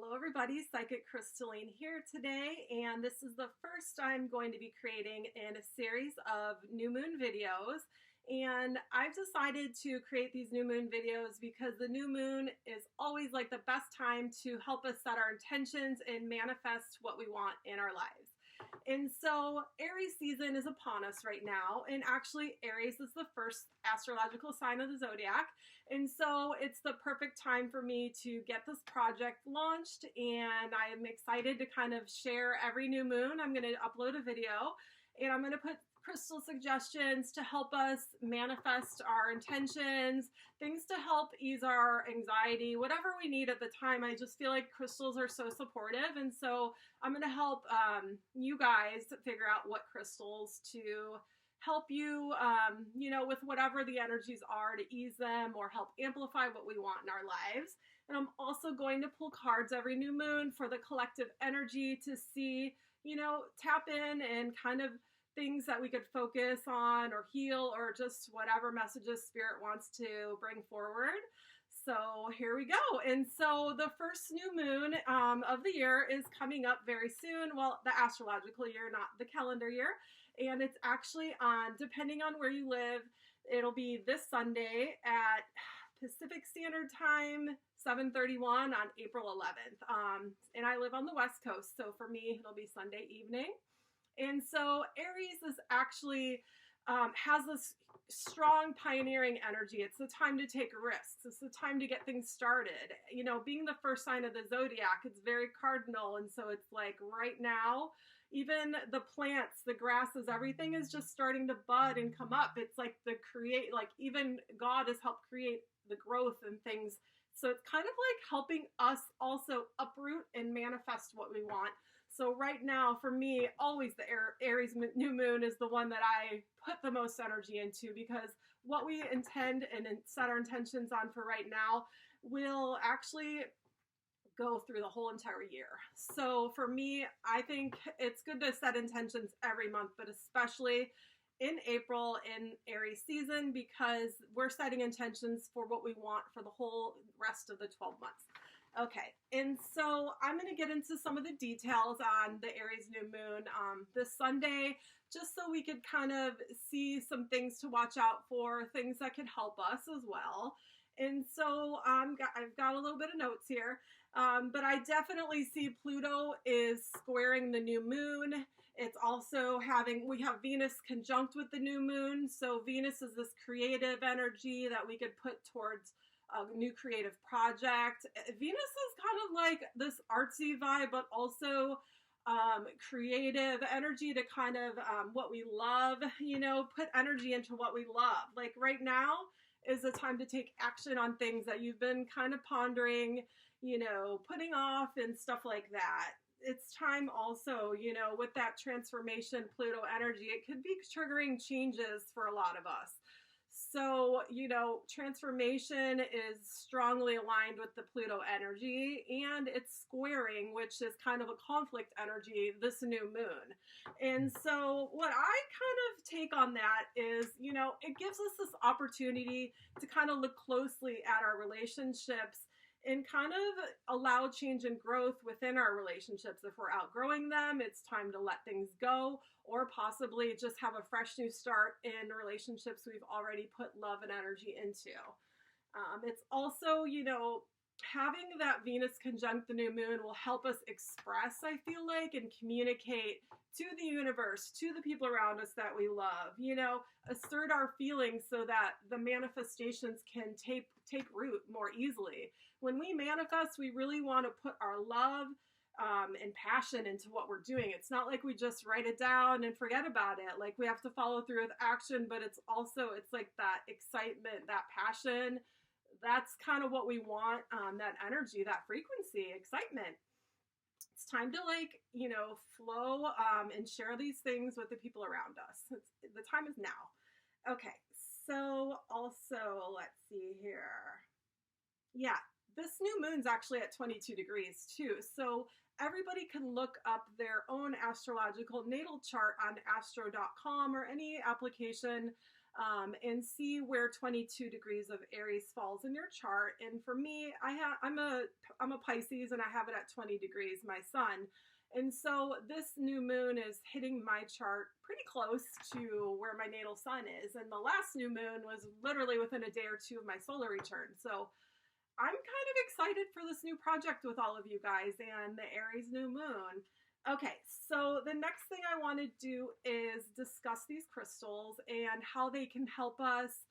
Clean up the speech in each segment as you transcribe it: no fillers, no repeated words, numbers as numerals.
Hello everybody, Psychic Krystaline here today, and this is the first I'm going to be creating in a series of new moon videos. And I've decided to create these new moon videos because the new moon is always like the best time to help us set our intentions and manifest what we want in our lives. And so Aries season is upon us right now, and actually Aries is the first astrological sign of the zodiac, and so it's the perfect time for me to get this project launched, and I am excited to kind of share every new moon. I'm going to upload a video, and I'm going to put crystal suggestions to help us manifest our intentions, things to help ease our anxiety, whatever we need at the time. I just feel like crystals are so supportive, and so I'm going to help you guys figure out what crystals to help you, with whatever the energies are to ease them or help amplify what we want in our lives. And I'm also going to pull cards every new moon for the collective energy to see, tap in and kind of things that we could focus on or heal or just whatever messages spirit wants to bring forward. So here we go. And so the first new moon of the year is coming up very soon. Well, the astrological year, not the calendar year. And it's actually on, depending on where you live, it'll be this Sunday at Pacific Standard Time, 7:31 on April 11th. And I live on the West Coast, so for me, it'll be Sunday evening. And so Aries is actually has this strong pioneering energy. It's the time to take risks. It's the time to get things started. Being the first sign of the zodiac, it's very cardinal. And so it's like right now, even the plants, the grasses, everything is just starting to bud and come up. It's like even God has helped create the growth and things. So it's kind of like helping us also uproot and manifest what we want. So right now, for me, always the Aries new moon is the one that I put the most energy into, because what we intend and set our intentions on for right now will actually go through the whole entire year. So for me, I think it's good to set intentions every month, but especially in April in Aries season, because we're setting intentions for what we want for the whole rest of the 12 months. Okay, and so I'm going to get into some of the details on the Aries new moon this Sunday, just so we could kind of see some things to watch out for, things that could help us as well. And so I've got a little bit of notes here, but I definitely see Pluto is squaring the new moon. It's also we have Venus conjunct with the new moon, so Venus is this creative energy that we could put towards a new creative project. Venus is kind of like this artsy vibe, but also creative energy to kind of what we love, put energy into what we love. Like right now is the time to take action on things that you've been kind of pondering, putting off and stuff like that. It's time also, with that transformation Pluto energy, it could be triggering changes for a lot of us. So, transformation is strongly aligned with the Pluto energy, and it's squaring, which is kind of a conflict energy, this new moon. And so what I kind of take on that is, it gives us this opportunity to kind of look closely at our relationships and kind of allow change and growth within our relationships. If we're outgrowing them, it's time to let things go, or possibly just have a fresh new start in relationships we've already put love and energy into. It's also, having that Venus conjunct the new moon will help us express, I feel like, and communicate to the universe, to the people around us that we love, assert our feelings so that the manifestations can take root more easily. When we manifest, we really want to put our love and passion into what we're doing. It's not like we just write it down and forget about it. Like, we have to follow through with action, but it's like that excitement, that passion. That's kind of what we want, that energy, that frequency, excitement. It's time to flow and share these things with the people around us. The time is now. Okay, so also, let's see here. Yeah, this new moon's actually at 22 degrees too. So everybody can look up their own astrological natal chart on astro.com or any application and see where 22 degrees of Aries falls in your chart. And for me, I'm a Pisces, and I have it at 20 degrees, my sun. And so this new moon is hitting my chart pretty close to where my natal sun is. And the last new moon was literally within a day or two of my solar return. So I'm kind of excited for this new project with all of you guys and the Aries new moon. Okay, so the next thing I want to do is discuss these crystals and how they can help us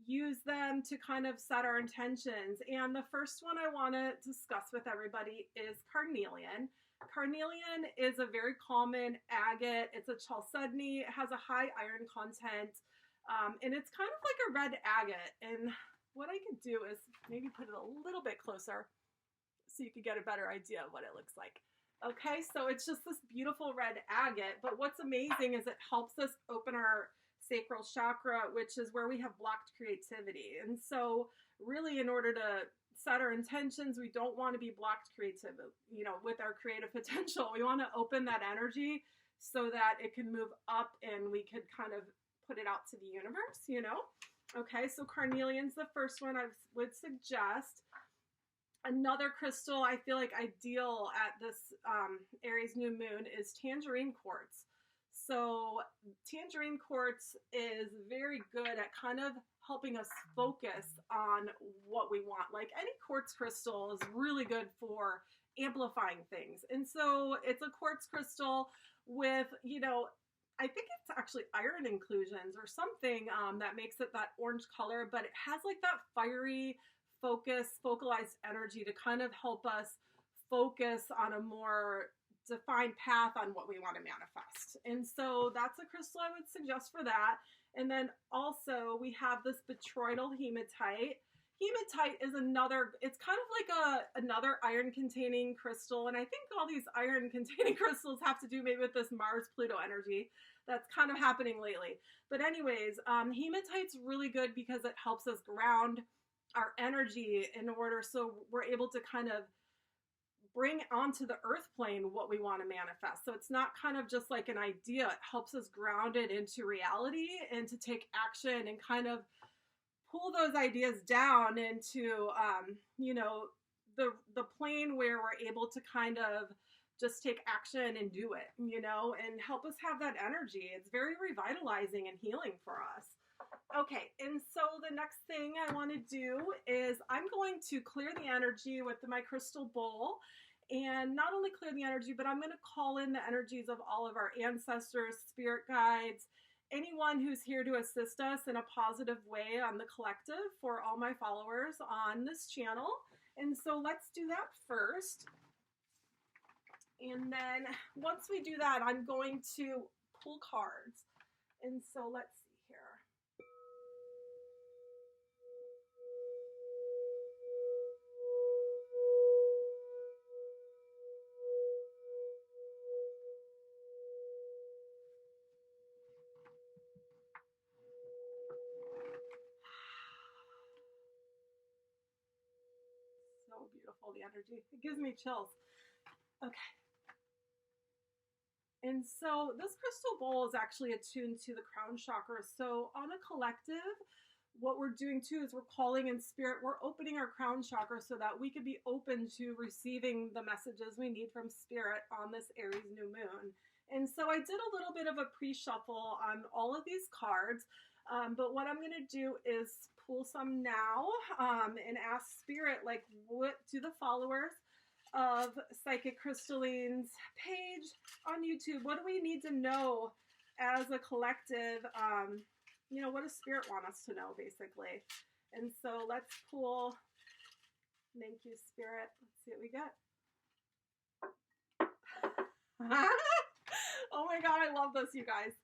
use them to kind of set our intentions. And the first one I want to discuss with everybody is carnelian. Carnelian is a very common agate. It's a chalcedony. It has a high iron content, and it's kind of like a red agate. And what I could do is maybe put it a little bit closer so you could get a better idea of what it looks like. Okay, so it's just this beautiful red agate, but what's amazing is it helps us open our sacral chakra, which is where we have blocked creativity. And so really, in order to set our intentions, we don't want to be blocked with our creative potential. We want to open that energy so that it can move up and we could kind of put it out to the universe, Okay, so carnelian's the first one I would suggest. Another crystal I feel like ideal at this Aries new moon is tangerine quartz. So tangerine quartz is very good at kind of helping us focus on what we want. Like any quartz crystal is really good for amplifying things. And so it's a quartz crystal with, I think it's actually iron inclusions or something that makes it that orange color, but it has like that fiery focalized energy to kind of help us focus on a more defined path on what we want to manifest. And so that's a crystal I would suggest for that. And then also we have this botryoidal hematite. Hematite is it's kind of like another iron containing crystal. And I think all these iron containing crystals have to do maybe with this Mars-Pluto energy that's kind of happening lately. But anyways, hematite's really good because it helps us ground our energy in order so we're able to kind of bring onto the earth plane what we want to manifest. So it's not kind of just like an idea. It helps us ground it into reality and to take action and kind of pull those ideas down into, the plane where we're able to kind of just take action and do it, and help us have that energy. It's very revitalizing and healing for us. Okay, and so the next thing I want to do is I'm going to clear the energy with my crystal bowl, and not only clear the energy, but I'm going to call in the energies of all of our ancestors, spirit guides, anyone who's here to assist us in a positive way on the collective for all my followers on this channel. And so let's do that first. And then once we do that, I'm going to pull cards. And so let's see here. So beautiful, the energy. It gives me chills. Okay. And so this crystal bowl is actually attuned to the crown chakra. So on a collective, what we're doing too is we're calling in spirit. We're opening our crown chakra so that we could be open to receiving the messages we need from spirit on this Aries new moon. And so I did a little bit of a pre-shuffle on all of these cards. But what I'm going to do is pull some now and ask spirit, like, what do the followers of Psychic Krystaline's page on YouTube, what do we need to know as a collective? What does spirit want us to know, basically? And so let's pull. Thank you, spirit. Let's see what we get. Oh my god, I love this, you guys.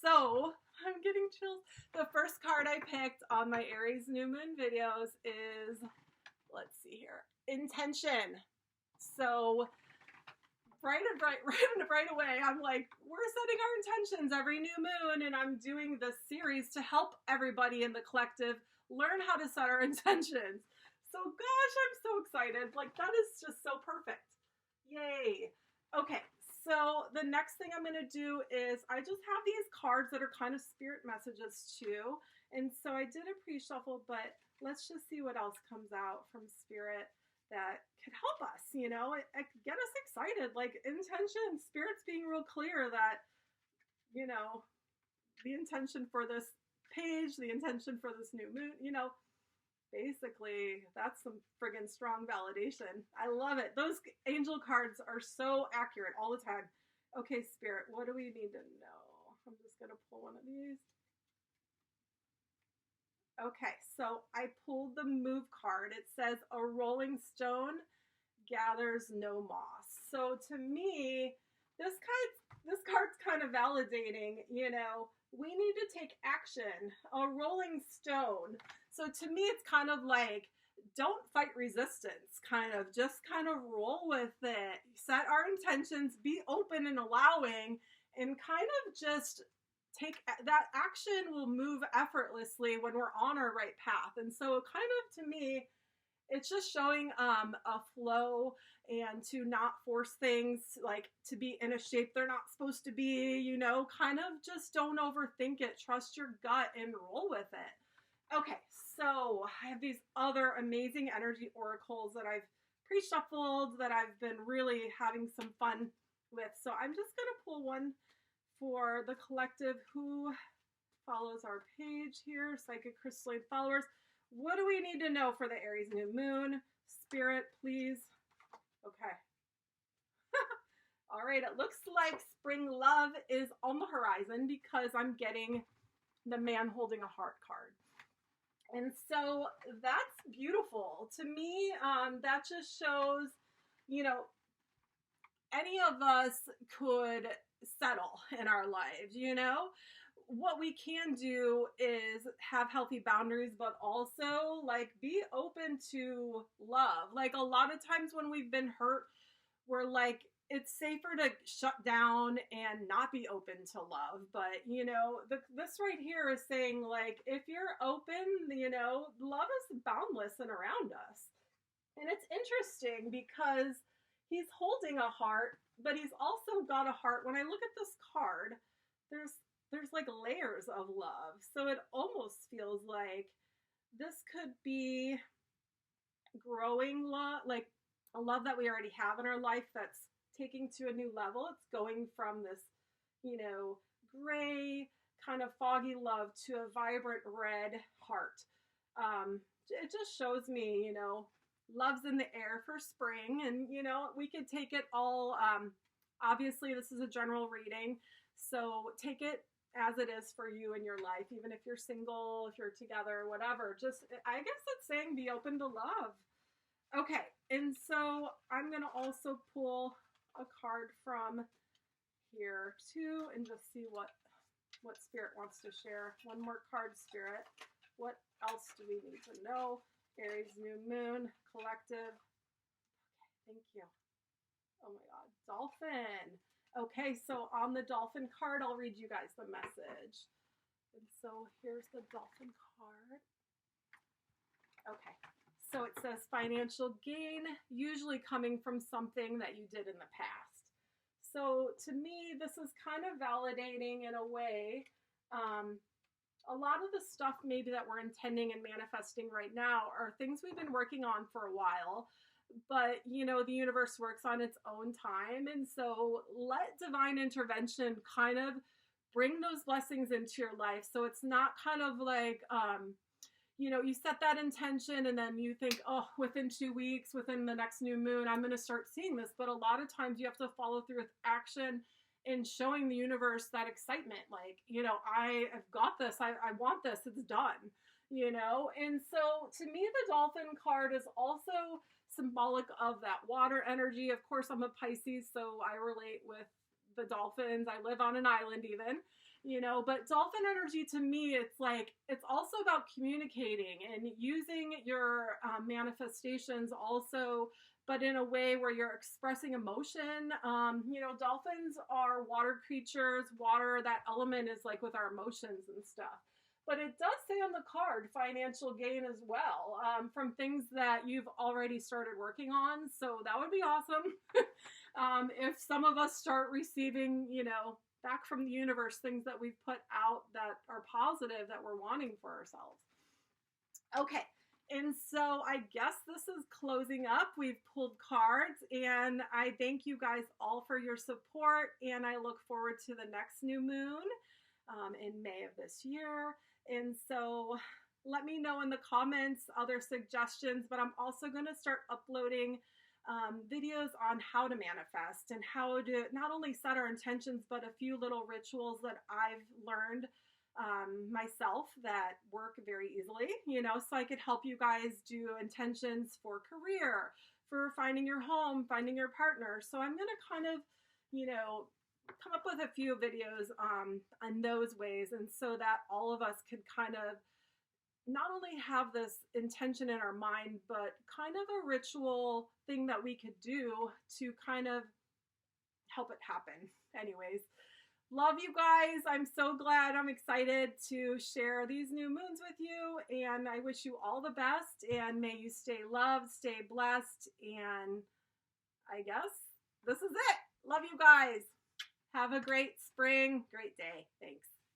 So I'm getting chills. The first card I picked on my Aries new moon videos is, let's see here, intention. So right away, I'm like, we're setting our intentions every new moon, and I'm doing this series to help everybody in the collective learn how to set our intentions. So gosh, I'm so excited. Like, that is just so perfect. Yay. Okay, so the next thing I'm going to do is I just have these cards that are kind of spirit messages too. And so I did a pre-shuffle, but let's just see what else comes out from spirit that could help us, you know, get us excited, like intention, spirit's being real clear that, you know, the intention for this page, the intention for this new moon, you know, basically that's some friggin' strong validation. I love it. Those angel cards are so accurate all the time. Okay, spirit, what do we need to know? I'm just gonna pull one of these. Okay, so I pulled the move card. It says a rolling stone gathers no moss. So to me, this card's kind of validating, you know, we need to take action. A rolling stone. So to me, it's kind of like, don't fight resistance, kind of just kind of roll with it. Set our intentions, be open and allowing, and kind of just take that action will move effortlessly when we're on our right path. And so kind of to me, it's just showing a flow and to not force things like to be in a shape they're not supposed to be, you know, kind of just don't overthink it. Trust your gut and roll with it. Okay, so I have these other amazing energy oracles that I've pre-shuffled that I've been really having some fun with. So I'm just going to pull one for the collective who follows our page here, Psychic Krystaline followers. What do we need to know for the Aries New Moon? Spirit, please. Okay. All right, it looks like spring love is on the horizon because I'm getting the man holding a heart card. And so that's beautiful. To me, that just shows, you know, any of us could settle in our lives, you know? What we can do is have healthy boundaries, but also like be open to love. Like a lot of times when we've been hurt, we're like, it's safer to shut down and not be open to love. But, you know, this right here is saying, like, if you're open, you know, love is boundless and around us. And it's interesting because he's holding a heart, but he's also got a heart. When I look at this card, there's like layers of love. So it almost feels like this could be growing love, like a love that we already have in our life that's taking to a new level. It's going from this, you know, gray kind of foggy love to a vibrant red heart. It just shows me, you know, love's in the air for spring, and you know, we could take it all, obviously this is a general reading, so take it as it is for you in your life, even if you're single, if you're together, whatever. Just, I guess it's saying be open to love. Okay, and so I'm gonna also pull a card from here too and just see what Spirit wants to share. One more card, Spirit. What else do we need to know? Aries New Moon, collective. Okay, thank you. Oh my God, dolphin. Okay, so on the dolphin card, I'll read you guys the message. And so here's the dolphin card. Okay, so it says financial gain, usually coming from something that you did in the past. So to me, this is kind of validating in a way. A lot of the stuff maybe that we're intending and manifesting right now are things we've been working on for a while. But, you know, the universe works on its own time. And so let divine intervention kind of bring those blessings into your life. So it's not kind of like, you know, you set that intention and then you think, oh, within 2 weeks, within the next new moon, I'm going to start seeing this. But a lot of times you have to follow through with action and showing the universe that excitement. Like, you know, I have got this. I want this. It's done, you know? And so to me, the dolphin card is also symbolic of that water energy. Of course, I'm a Pisces, so I relate with the dolphins. I live on an island even, you know, but dolphin energy to me, it's like, it's also about communicating and using your manifestations also, but in a way where you're expressing emotion. You know, dolphins are water creatures. Water, that element is like with our emotions and stuff. But it does say on the card financial gain as well, from things that you've already started working on. So that would be awesome. If some of us start receiving, you know, back from the universe, things that we've put out that are positive that we're wanting for ourselves. Okay. And so I guess this is closing up. We've pulled cards, and I thank you guys all for your support, and I look forward to the next new moon in May of this year. And so let me know in the comments other suggestions, but I'm also going to start uploading videos on how to manifest and how to not only set our intentions, but a few little rituals that I've learned myself that work very easily, you know, so I could help you guys do intentions for career, for finding your home, finding your partner. So I'm going to kind of, you know, come up with a few videos on those ways, and so that all of us could kind of not only have this intention in our mind, but kind of a ritual thing that we could do to kind of help it happen. Anyways, love you guys. I'm so glad. I'm excited to share these new moons with you, and I wish you all the best, and may you stay loved, stay blessed, and I guess this is it. Love you guys. Have a great spring, great day. Thanks.